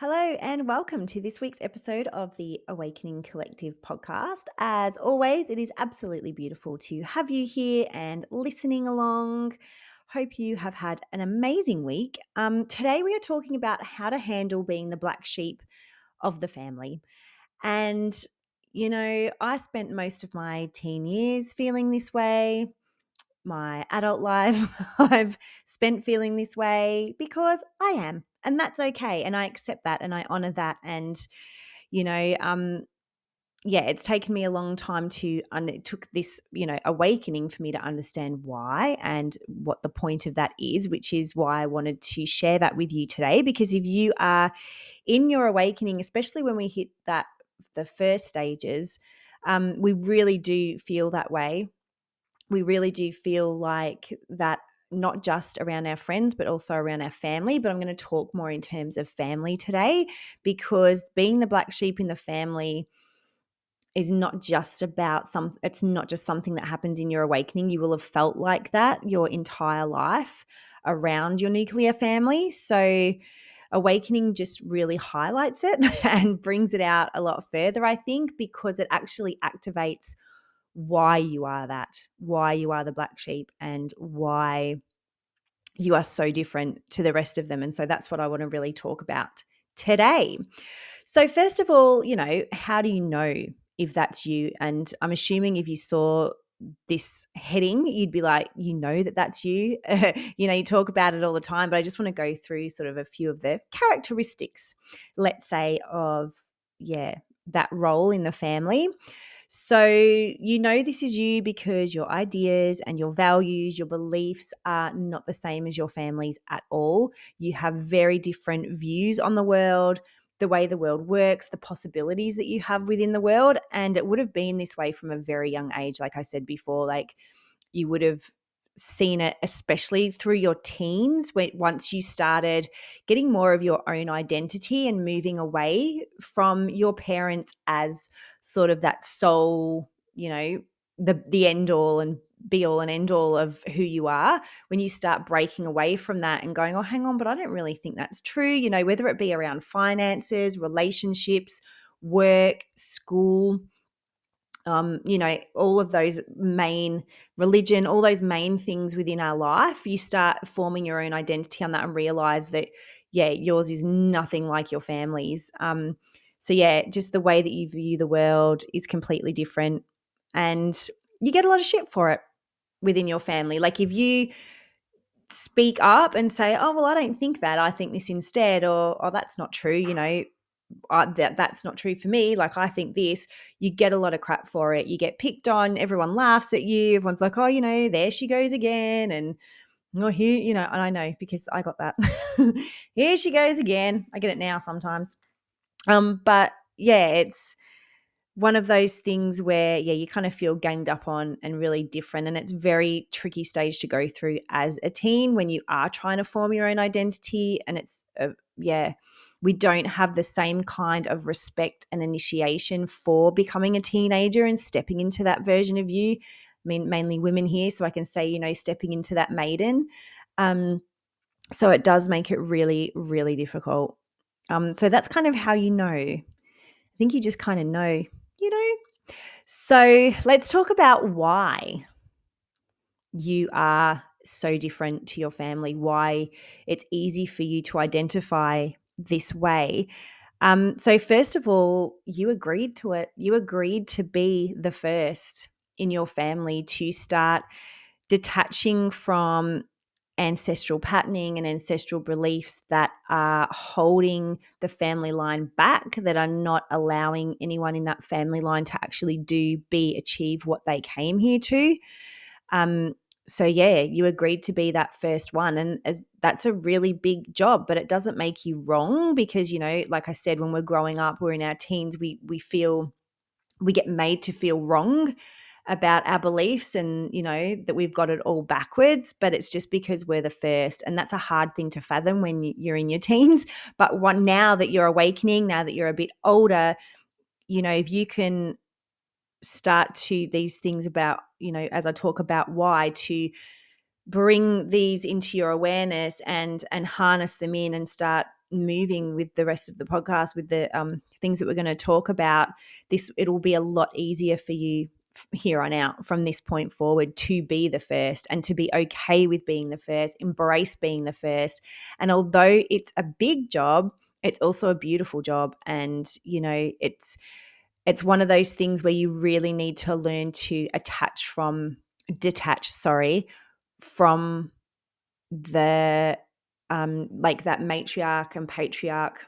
Hello and welcome to this week's episode of the Awakening Collective podcast. As always, it is absolutely beautiful to have you here and listening along. Hope you have had an amazing week. Today, we are talking about how to handle being the black sheep of the family. And, I spent most of my teen years feeling this way. My adult life, I've spent feeling this way because I am. And that's okay. And I accept that and I honor that. And, you know, um, yeah, it's taken me a long time it took this, awakening for me to understand why and what the point of that is, which is why I wanted to share that with you today. Because if you are in your awakening, especially when we hit the first stages, we really do feel that way. We really do feel like that, not just around our friends, but also around our family. But I'm going to talk more in terms of family today, because being the black sheep in the family is not just it's not just something that happens in your awakening. You will have felt like that your entire life around your nuclear family. So awakening just really highlights it and brings it out a lot further, I think, because it actually activates why you are that, why you are the black sheep, and why you are so different to the rest of them. And so that's what I want to really talk about today. So, first of all, how do you know if that's you? And I'm assuming if you saw this heading, you'd be like, that that's you. You talk about it all the time, but I just want to go through sort of a few of the characteristics, let's say, of, that role in the family. So, this is you because your ideas and your values, your beliefs are not the same as your family's at all. You have very different views on the world, the way the world works, the possibilities that you have within the world. And it would have been this way from a very young age. Like I said before, like you would have seen it, especially through your teens, once you started getting more of your own identity and moving away from your parents as sort of that sole, the end all and be all and end all of who you are. When you start breaking away from that and going, oh, hang on, but I don't really think that's true, whether it be around finances, relationships, work, school, all of those main religion, all those main things within our life, you start forming your own identity on that and realize that, yours is nothing like your family's. So just the way that you view the world is completely different, and you get a lot of shit for it within your family. Like if you speak up and say, oh, well, I don't think that, I think this instead, or oh, that's not true, that's not true for me, like I think this, you get a lot of crap for it. You get picked on, everyone laughs at you, everyone's like, oh, there she goes again. And oh, here, and I know because I got that. Here she goes again. I get it now sometimes. But it's one of those things where, you kind of feel ganged up on and really different. And it's very tricky stage to go through as a teen when you are trying to form your own identity. And it's, we don't have the same kind of respect and initiation for becoming a teenager and stepping into that version of you. I mean, mainly women here, so I can say, stepping into that maiden. So it does make it really, really difficult. So that's kind of how you know. I think you just kind of know, you know. So let's talk about why you are so different to your family, why it's easy for you to identify this way. So first of all, you agreed to it. You agreed to be the first in your family to start detaching from ancestral patterning and ancestral beliefs that are holding the family line back, that are not allowing anyone in that family line to actually achieve what they came here to. So you agreed to be that first one, and that's a really big job, but it doesn't make you wrong because, like I said, when we're growing up, we're in our teens, we get made to feel wrong about our beliefs and, that we've got it all backwards, but it's just because we're the first. And that's a hard thing to fathom when you're in your teens. But now that you're awakening, now that you're a bit older, if you can start to these things about, as I talk about why, to bring these into your awareness and harness them in and start moving with the rest of the podcast, with the things that we're going to talk about, it'll be a lot easier for you here on out from this point forward to be the first and to be okay with being the first, embrace being the first. And although it's a big job, it's also a beautiful job. And, it's one of those things where you really need to learn to detach, from the like that matriarch and patriarch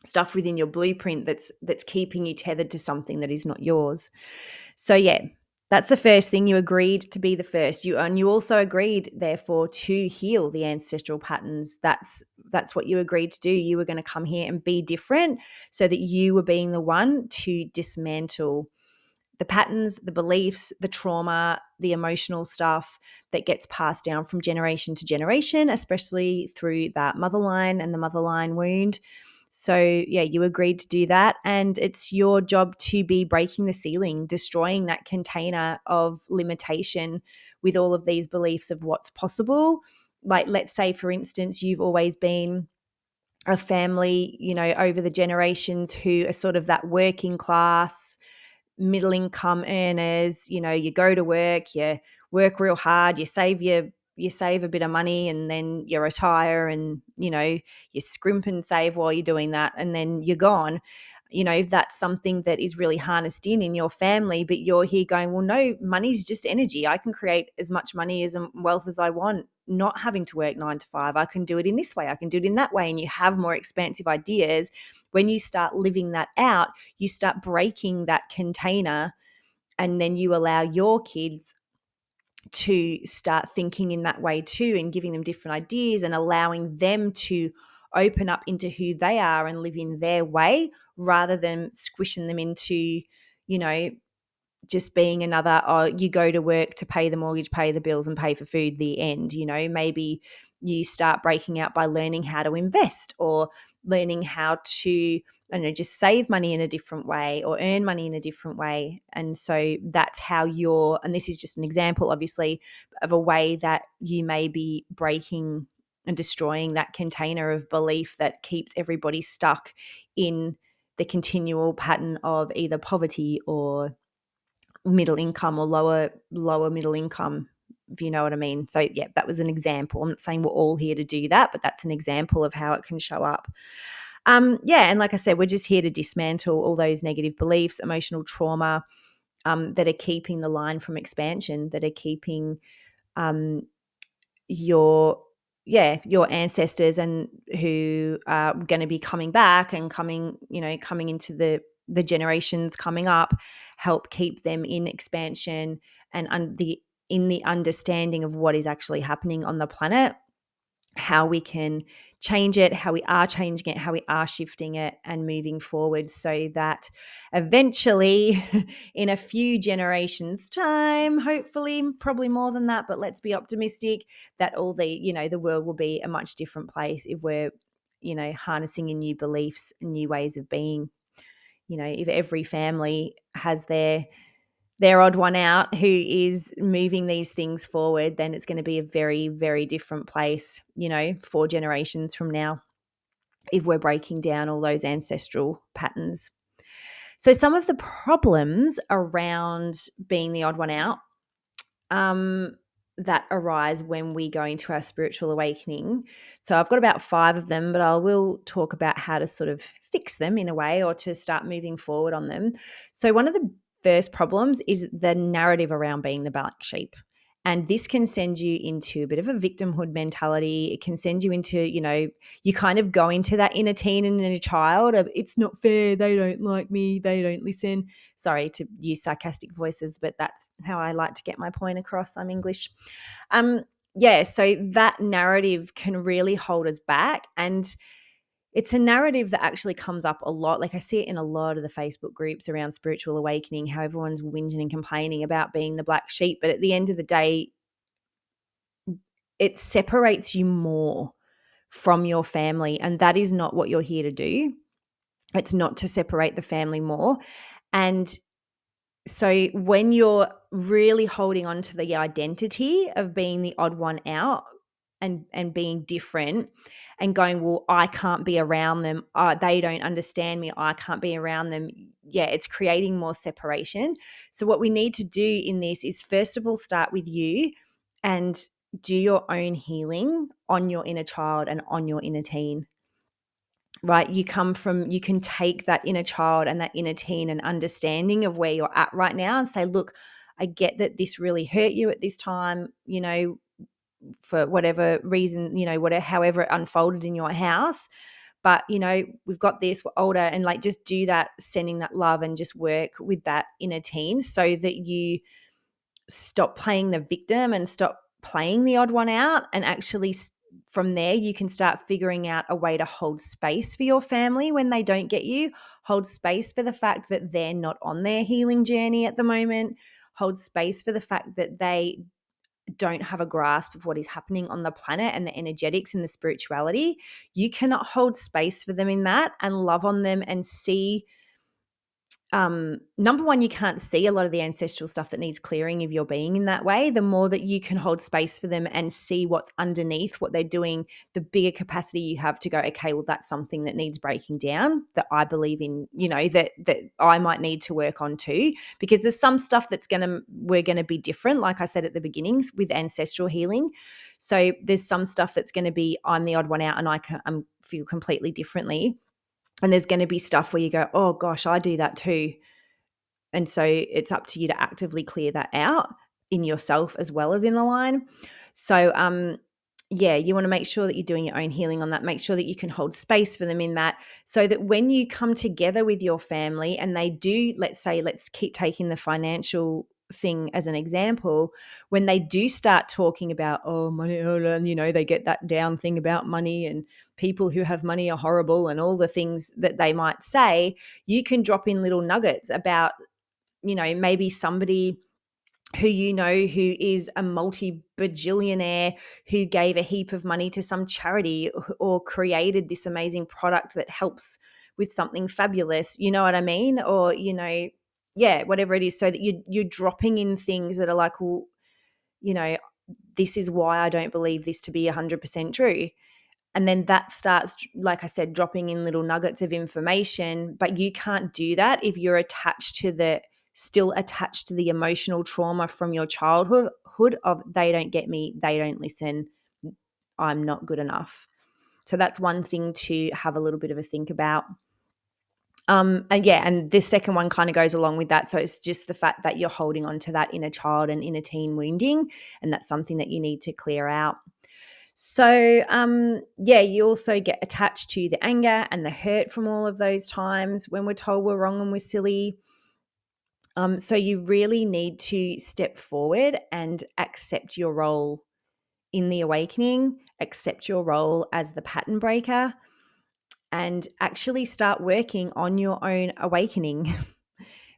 stuff within your blueprint that's keeping you tethered to something that is not yours. So yeah, that's the first thing. You agreed to be the first. You also agreed, therefore, to heal the ancestral patterns. That's what you agreed to do. You were going to come here and be different, so that you were being the one to dismantle the patterns, the beliefs, the trauma, the emotional stuff that gets passed down from generation to generation, especially through that motherline and the motherline wound. So, yeah, you agreed to do that. And it's your job to be breaking the ceiling, destroying that container of limitation with all of these beliefs of what's possible. Like, let's say, for instance, you've always been a family, over the generations who are sort of that working class, middle income earners. You go to work, you work real hard, you save a bit of money, and then you retire, and you scrimp and save while you're doing that, and then you're gone. That's something that is really harnessed in your family, but you're here going, well, no, money's just energy. I can create as much money as wealth as I want, not having to work 9 to 5. I can do it in this way, I can do it in that way. And you have more expansive ideas. When you start living that out, you start breaking that container, and then you allow your kids to start thinking in that way too, and giving them different ideas and allowing them to open up into who they are and live in their way, rather than squishing them into, just being another, you go to work to pay the mortgage, pay the bills, and pay for food, the end. Maybe you start breaking out by learning how to invest, or learning how to, just save money in a different way, or earn money in a different way. And so that's how and this is just an example, obviously, of a way that you may be breaking and destroying that container of belief that keeps everybody stuck in the continual pattern of either poverty or middle income, or lower middle income, if you know what I mean. So yeah, that was an example. I'm not saying we're all here to do that, but that's an example of how it can show up. And like I said, we're just here to dismantle all those negative beliefs, emotional trauma, that are keeping the line from expansion, that are keeping your ancestors, and who are going to be coming back and coming into the generations coming up, help keep them in expansion and in the understanding of what is actually happening on the planet, how we can change it, how we are changing it, how we are shifting it and moving forward, so that eventually in a few generations time, hopefully probably more than that, but let's be optimistic, that all the world will be a much different place if we're harnessing in new beliefs and new ways of being. If every family has their odd one out who is moving these things forward, then it's going to be a very, very different place, 4 generations from now, if we're breaking down all those ancestral patterns. So some of the problems around being the odd one out that arise when we go into our spiritual awakening. So I've got about 5 of them, but I will talk about how to sort of fix them in a way, or to start moving forward on them. So one of the first problems is the narrative around being the black sheep. And this can send you into a bit of a victimhood mentality. It can send you into, you kind of go into that inner teen and inner child of, it's not fair, they don't like me, they don't listen. Sorry to use sarcastic voices, but that's how I like to get my point across. I'm English. So that narrative can really hold us back. And it's a narrative that actually comes up a lot. Like, I see it in a lot of the Facebook groups around spiritual awakening, how everyone's whinging and complaining about being the black sheep. But at the end of the day, it separates you more from your family. And that is not what you're here to do. It's not to separate the family more. And so when you're really holding on to the identity of being the odd one out, and being different and going, well, I can't be around them. They don't understand me. I can't be around them. Yeah, it's creating more separation. So what we need to do in this is first of all start with you and do your own healing on your inner child and on your inner teen. Right? You can take that inner child and that inner teen and understanding of where you're at right now and say, look, I get that this really hurt you at this time, for whatever reason, however it unfolded in your house. But, we've got this, we're older, and like just do that, sending that love and just work with that inner teen so that you stop playing the victim and stop playing the odd one out, and actually from there you can start figuring out a way to hold space for your family when they don't get you, hold space for the fact that they're not on their healing journey at the moment, hold space for the fact that they don't have a grasp of what is happening on the planet and the energetics and the spirituality. You cannot hold space for them in that and love on them and see. Number one, you can't see a lot of the ancestral stuff that needs clearing if you're being in that way. The more that you can hold space for them and see what's underneath what they're doing, the bigger capacity you have to go, okay, well, that's something that needs breaking down that I believe in, that I might need to work on too, because there's some stuff we're going to be different. Like I said at the beginning with ancestral healing. So there's some stuff that's going to be, I'm the odd one out and I feel completely differently. And there's going to be stuff where you go, oh gosh, I do that too. And so it's up to you to actively clear that out in yourself as well as in the line. So, you want to make sure that you're doing your own healing on that. Make sure that you can hold space for them in that, so that when you come together with your family and they do, let's keep taking the financial thing as an example, when they do start talking about, oh, money, and they get that down thing about money and people who have money are horrible and all the things that they might say, you can drop in little nuggets about, maybe somebody who who is a multi-bajillionaire who gave a heap of money to some charity or created this amazing product that helps with something fabulous, you know what I mean? Or, whatever it is, so that you're dropping in things that are like, well, this is why I don't believe this to be 100% true. And then that starts, like I said, dropping in little nuggets of information. But you can't do that if you're still attached to the emotional trauma from your childhood of they don't get me, they don't listen, I'm not good enough. So that's one thing to have a little bit of a think about. And this second one kind of goes along with that. So it's just the fact that you're holding on to that inner child and inner teen wounding, and that's something that you need to clear out. So, you also get attached to the anger and the hurt from all of those times when we're told we're wrong and we're silly. So you really need to step forward and accept your role in the awakening, accept your role as the pattern breaker, and actually start working on your own awakening.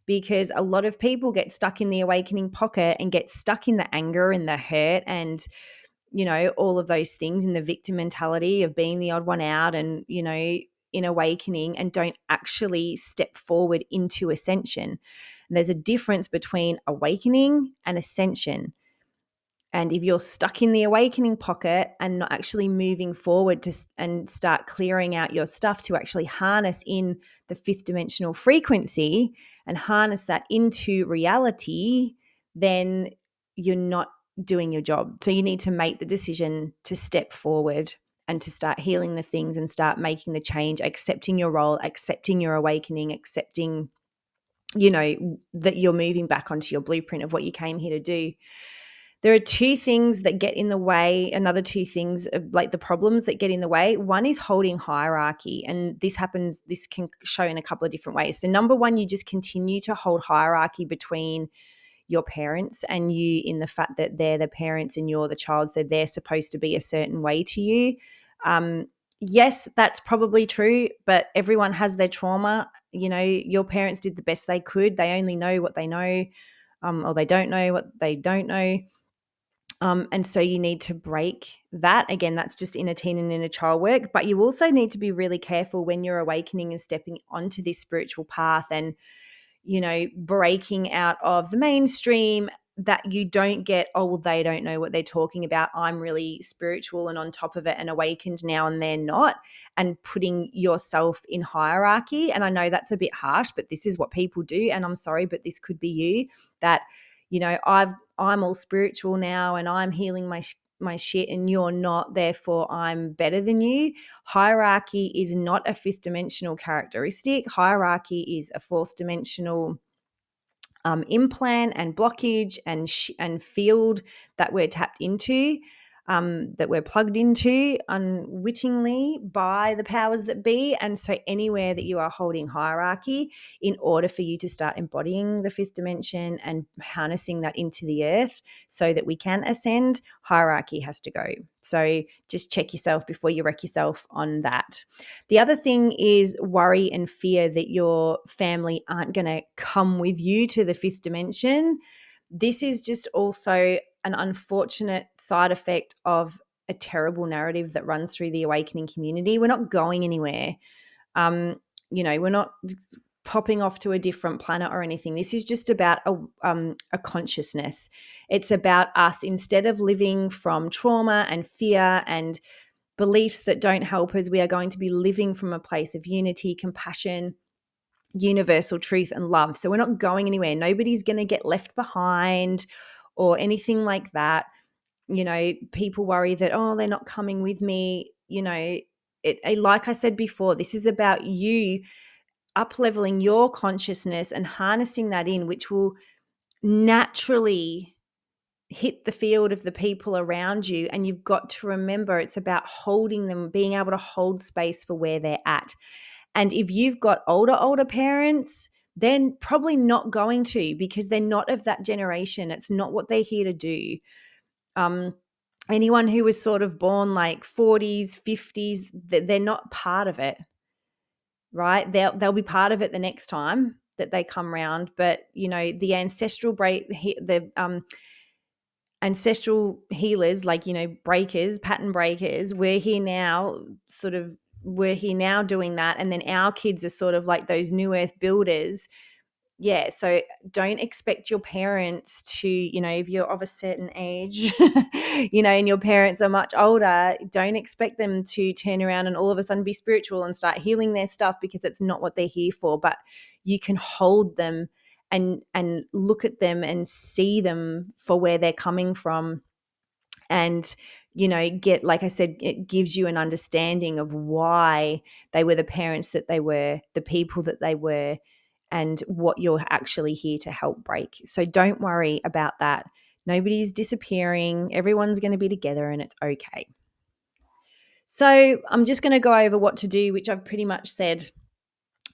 Because a lot of people get stuck in the awakening pocket and get stuck in the anger and the hurt and all of those things in the victim mentality of being the odd one out and, in awakening, and don't actually step forward into ascension. And there's a difference between awakening and ascension. And if you're stuck in the awakening pocket and not actually moving forward and start clearing out your stuff to actually harness in the fifth dimensional frequency and harness that into reality, then you're not doing your job. So you need to make the decision to step forward and to start healing the things and start making the change, accepting your role, accepting your awakening, accepting, that you're moving back onto your blueprint of what you came here to do. There are two things that get in the way, another two things, like the problems that get in the way. One is holding hierarchy, and this can show in a couple of different ways. So number one, you just continue to hold hierarchy between your parents and you, in the fact that they're the parents and you're the child, so they're supposed to be a certain way to you. Yes, that's probably true, but everyone has their trauma. Your parents did the best they could. They only know what they know, or they don't know what they don't know. And so you need to break that. Again, that's just inner teen and inner child work. But you also need to be really careful when you're awakening and stepping onto this spiritual path and, breaking out of the mainstream that you don't get, oh, well, they don't know what they're talking about. I'm really spiritual and on top of it and awakened now and they're not, and putting yourself in hierarchy. And I know that's a bit harsh, but this is what people do. And I'm sorry, but this could be you, that, I'm all spiritual now and I'm healing my shit and you're not, therefore I'm better than you. Hierarchy is not a fifth dimensional characteristic. Hierarchy is a fourth dimensional implant and blockage and field that we're tapped into, that we're plugged into unwittingly by the powers that be. And so anywhere that you are holding hierarchy, in order for you to start embodying the fifth dimension and harnessing that into the earth so that we can ascend, hierarchy has to go. So just check yourself before you wreck yourself on that. The other thing is worry and fear that your family aren't going to come with you to the fifth dimension. This is just also an unfortunate side effect of a terrible narrative that runs through the awakening community. We're not going anywhere. We're not popping off to a different planet or anything. This is just about a consciousness. It's about us, instead of living from trauma and fear and beliefs that don't help us, we are going to be living from a place of unity, compassion, universal truth and love. So we're not going anywhere. Nobody's going to get left behind or anything like that. People worry that, oh, they're not coming with me. Like I said before, this is about you up-leveling your consciousness and harnessing that in, which will naturally hit the field of the people around you. And you've got to remember, it's about holding them, being able to hold space for where they're at. And if you've got older parents, they're probably not going to, because they're not of that generation. It's not what they're here to do. Anyone who was sort of born like 40s, 50s, they're not part of it, right? They'll be part of it the next time that they come around. But, the ancestral healers, like, breakers, pattern breakers, we're here now doing that. And then our kids are sort of like those new earth builders. Yeah. So don't expect your parents to, if you're of a certain age, and your parents are much older, don't expect them to turn around and all of a sudden be spiritual and start healing their stuff, because it's not what they're here for. But you can hold them and look at them and see them for where they're coming from. And, get, like I said, it gives you an understanding of why they were the parents that they were, the people that they were, and what you're actually here to help break. So don't worry about that. Nobody's disappearing. Everyone's going to be together and it's okay. So I'm just going to go over what to do, which I've pretty much said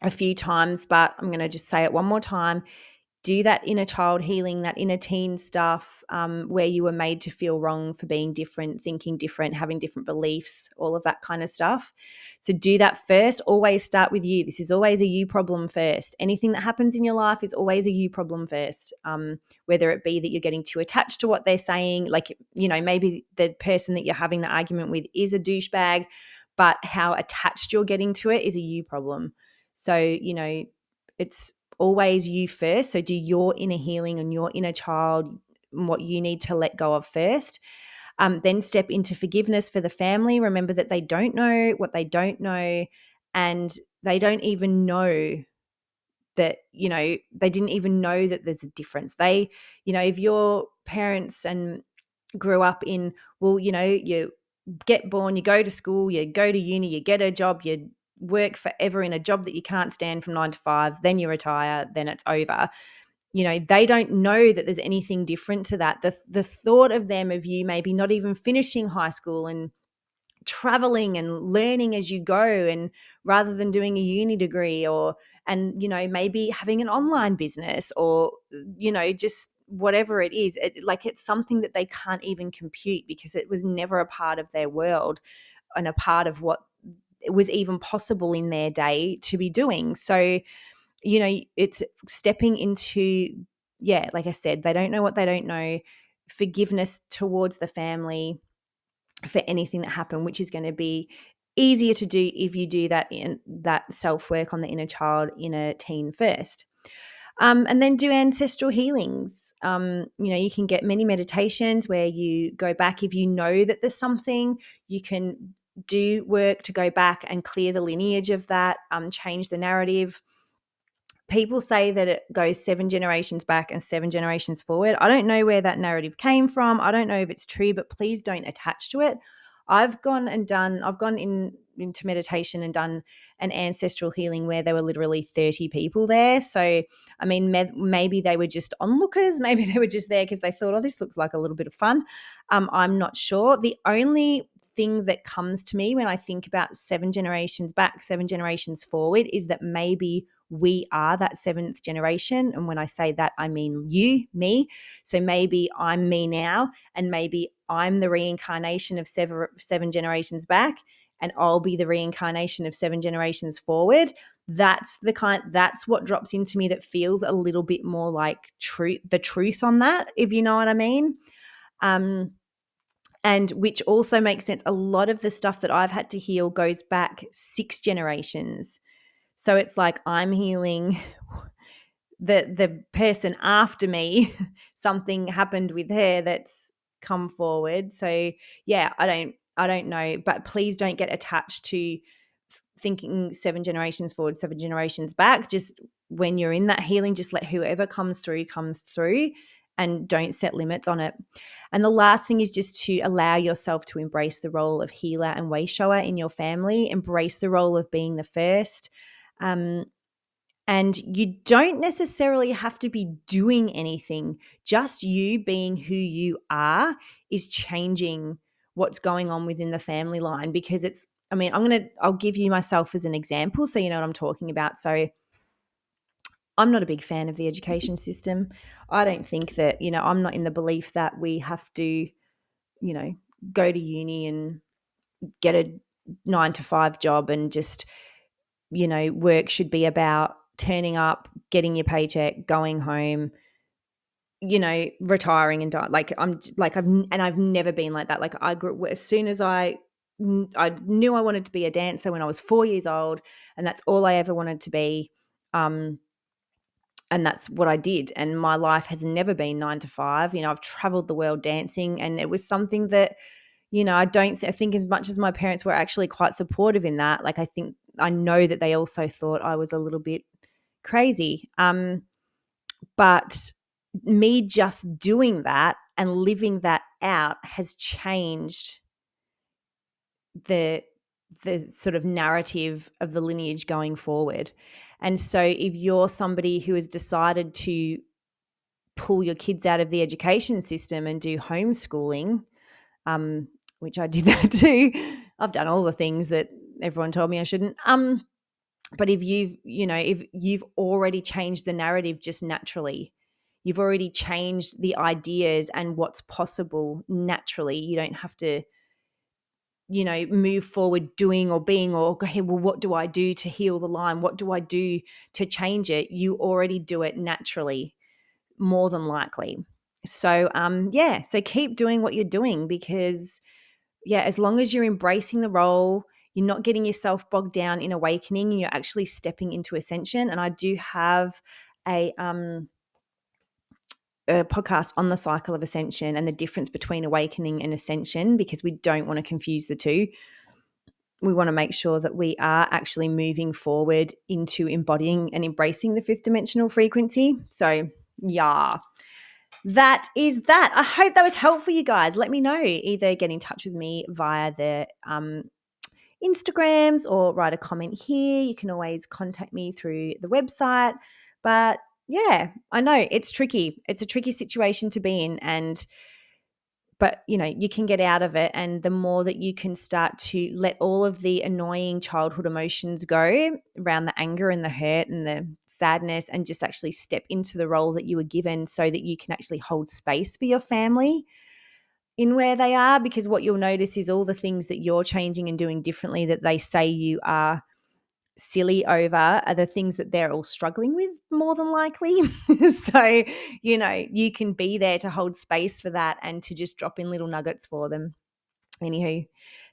a few times, but I'm going to just say it one more time. Do that inner child healing, that inner teen stuff, where you were made to feel wrong for being different, thinking different, having different beliefs, all of that kind of stuff. So do that first. Always start with you. This is always a you problem first. Anything that happens in your life is always a you problem first, whether it be that you're getting too attached to what they're saying, like, maybe the person that you're having the argument with is a douchebag, but how attached you're getting to it is a you problem. So, it's always you first. So do your inner healing and your inner child, what you need to let go of first. Then step into forgiveness for the family. Remember that they don't know what they don't know, and they don't even know that, they didn't even know that there's a difference. They, if your parents and grew up in, well, you get born, you go to school, you go to uni, you get a job, you work forever in a job that you can't stand from 9 to 5, then you retire, then it's over. They don't know that there's anything different to that. The thought of them, of you maybe not even finishing high school and traveling and learning as you go, and rather than doing a uni degree, and maybe having an online business, or just whatever it is, it's something that they can't even compute, because it was never a part of their world and a part of what it was even possible in their day to be doing. So it's stepping into, like I said, they don't know what they don't know. Forgiveness towards the family for anything that happened, which is going to be easier to do if you do that in that self-work on the inner child, inner teen first. And then do ancestral healings. You can get many meditations where you go back. If you know that there's something, you can do work to go back and clear the lineage of that, change the narrative. People say that it goes 7 generations back and 7 generations forward. I don't know where that narrative came from. I don't know if it's true, but please don't attach to it. I've gone into meditation and done an ancestral healing where there were literally 30 people there. So, I mean, maybe they were just onlookers. Maybe they were just there because they thought, oh, this looks like a little bit of fun. I'm not sure. The only thing that comes to me when I think about 7 generations back, 7 generations forward is that maybe we are that 7th generation. And when I say that, I mean you, me. So maybe I'm me now, and maybe I'm the reincarnation of 7 generations back, and I'll be the reincarnation of 7 generations forward. That's what drops into me that feels a little bit more like the truth on that, if you know what I mean. And which also makes sense. A lot of the stuff that I've had to heal goes back 6 generations. So it's like I'm healing the person after me. Something happened with her that's come forward. So yeah, I don't know, but please don't get attached to thinking 7 generations forward, 7 generations back. Just when you're in that healing, just let whoever comes through, and don't set limits on it. And the last thing is just to allow yourself to embrace the role of healer and way shower in your family. Embrace the role of being the first. And you don't necessarily have to be doing anything. Just you being who you are is changing what's going on within the family line, because I'll give you myself as an example so you know what I'm talking about. So I'm not a big fan of the education system. I don't think that, I'm not in the belief that we have to, go to uni and get a 9 to 5 job and just, work should be about turning up, getting your paycheck, going home, retiring and die. I've never been like that. Like I grew, as soon as I knew I wanted to be a dancer when I was 4 years old, and that's all I ever wanted to be. And that's what I did. And my life has never been 9 to 5. I've traveled the world dancing, and it was something that, I think as much as my parents were actually quite supportive in that, like I know that they also thought I was a little bit crazy. But me just doing that and living that out has changed the sort of narrative of the lineage going forward. And so if you're somebody who has decided to pull your kids out of the education system and do homeschooling, which I did that too. I've done all the things that everyone told me I shouldn't. But if you've already changed the narrative just naturally, you've already changed the ideas and what's possible naturally. You don't have to, move forward doing or being or, okay, well, what do I do to heal the line? What do I do to change it? You already do it naturally, more than likely. So, so keep doing what you're doing, because, as long as you're embracing the role, you're not getting yourself bogged down in awakening, and you're actually stepping into ascension. And I do have a podcast on the cycle of ascension and the difference between awakening and ascension, because we don't want to confuse the two. We want to make sure that we are actually moving forward into embodying and embracing the 5th dimensional frequency. So, yeah. That is that. I hope that was helpful, you guys. Let me know. Either get in touch with me via the Instagrams or write a comment here. You can always contact me through the website. But yeah, I know it's tricky. It's a tricky situation to be in, but you can get out of it. And the more that you can start to let all of the annoying childhood emotions go around the anger and the hurt and the sadness, and just actually step into the role that you were given, so that you can actually hold space for your family in where they are. Because what you'll notice is all the things that you're changing and doing differently that they say you are silly over are the things that they're all struggling with, more than likely. So, you can be there to hold space for that and to just drop in little nuggets for them. Anywho,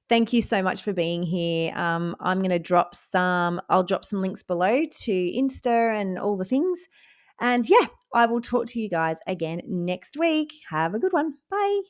thank you so much for being here. I'm going to I'll drop some links below to Insta and all the things. And yeah, I will talk to you guys again next week. Have a good one. Bye.